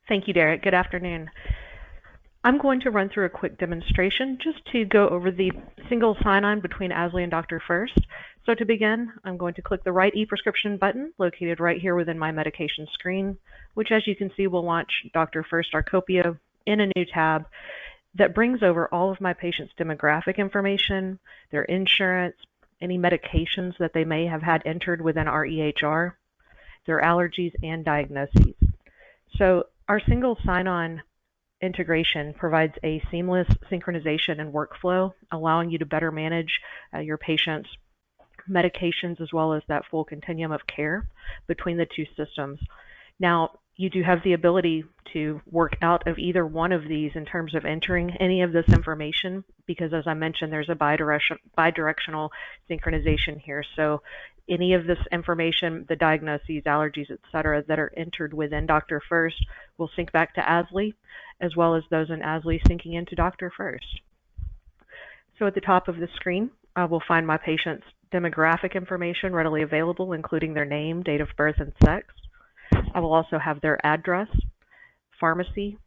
Thank you, Derek. Good afternoon. I'm going to run through a quick demonstration just to go over the single sign-on between AZZLY and DrFirst. So to begin, I'm going to click the right e-prescription button located right here within my medication screen, which as you can see will launch DrFirst Rcopia in a new tab that brings over all of my patients' demographic information, their insurance, any medications that they may have had entered within our EHR, their allergies and diagnoses. So our single sign-on integration provides a seamless synchronization and workflow, allowing you to better manage your patients' medications as well as that full continuum of care between the two systems. Now, you do have the ability to work out of either one of these in terms of entering any of this information, because as I mentioned, there's a bidirectional synchronization here. So any of this information, the diagnoses, allergies, etc., that are entered within DrFirst will sync back to AZZLY, as well as those in AZZLY syncing into DrFirst. So at the top of the screen, I will find my patient's demographic information readily available, including their name, date of birth, and sex. I will also have their address, pharmacy,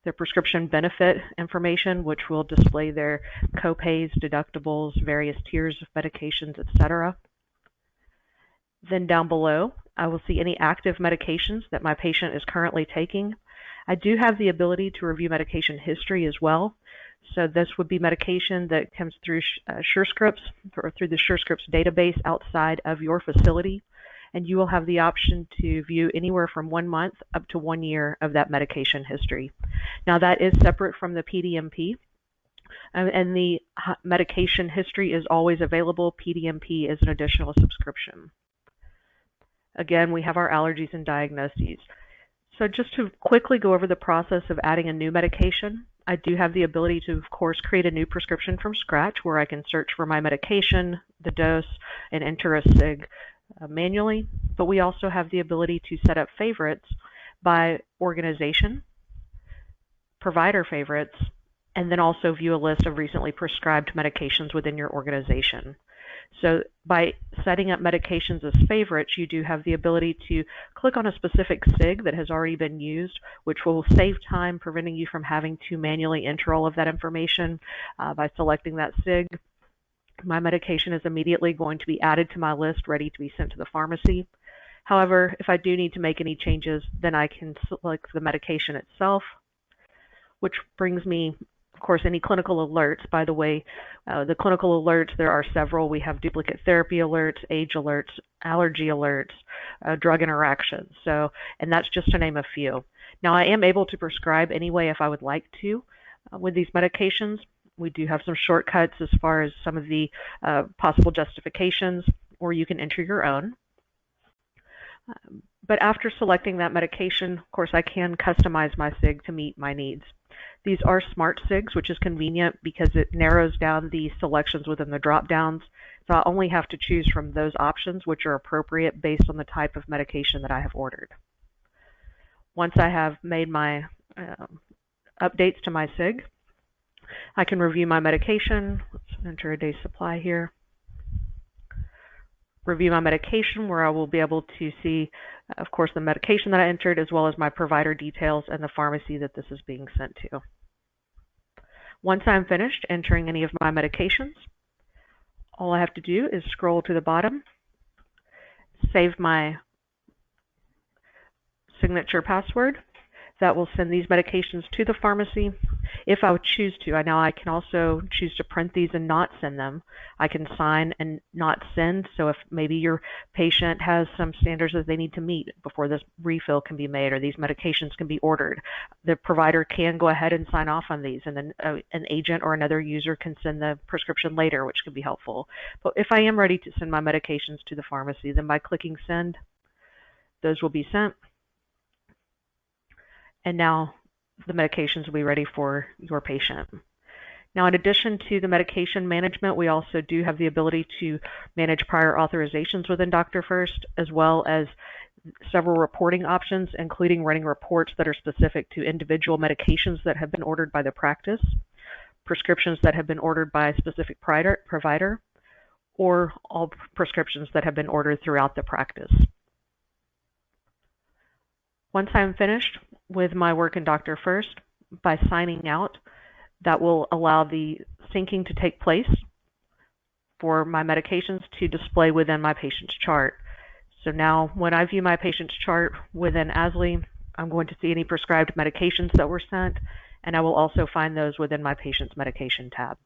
their prescription benefit information, which will display their copays, deductibles, various tiers of medications, etc. Then down below, I will see any active medications that my patient is currently taking. I do have the ability to review medication history as well. So this would be medication that comes through SureScripts or through the SureScripts database outside of your facility. And you will have the option to view anywhere from 1 month up to 1 year of that medication history. Now that is separate from the PDMP, and the medication history is always available. PDMP is an additional subscription. Again, we have our allergies and diagnoses. So just to quickly go over the process of adding a new medication, I do have the ability to, of course, create a new prescription from scratch where I can search for my medication, the dose, and enter a SIG manually, but we also have the ability to set up favorites by organization, provider favorites, and then also view a list of recently prescribed medications within your organization. So by setting up medications as favorites, you do have the ability to click on a specific SIG that has already been used, which will save time, preventing you from having to manually enter all of that information. By selecting that SIG, my medication is immediately going to be added to my list, ready to be sent to the pharmacy. However, if I do need to make any changes, then I can select the medication itself, which brings me, of course, any clinical alerts. By the way, the clinical alerts, there are several. We have duplicate therapy alerts, age alerts, allergy alerts, drug interactions. So, and that's just to name a few. Now, I am able to prescribe anyway if I would like to with these medications. We do have some shortcuts as far as some of the possible justifications, or you can enter your own. But after selecting that medication, of course, I can customize my SIG to meet my needs. These are smart SIGs, which is convenient because it narrows down the selections within the drop-downs. So I only have to choose from those options which are appropriate based on the type of medication that I have ordered. Once I have made my updates to my SIG, I can review my medication. Let's enter a day's supply here. Review my medication, where I will be able to see, of course, the medication that I entered, as well as my provider details and the pharmacy that this is being sent to. Once I'm finished entering any of my medications, all I have to do is scroll to the bottom, save my signature password. That will send these medications to the pharmacy. If I would choose to, now I can also choose to print these and not send them. I can sign and not send. So if maybe your patient has some standards that they need to meet before this refill can be made or these medications can be ordered, the provider can go ahead and sign off on these, and then an agent or another user can send the prescription later, which can be helpful. But if I am ready to send my medications to the pharmacy, then by clicking send, those will be sent. And now the medications will be ready for your patient. Now, in addition to the medication management, we also do have the ability to manage prior authorizations within DrFirst, as well as several reporting options, including running reports that are specific to individual medications that have been ordered by the practice, prescriptions that have been ordered by a specific provider, or all prescriptions that have been ordered throughout the practice. Once I'm finished with my work in DrFirst, by signing out, that will allow the syncing to take place for my medications to display within my patient's chart. So now when I view my patient's chart within AZZLY, I'm going to see any prescribed medications that were sent, and I will also find those within my patient's medication tab.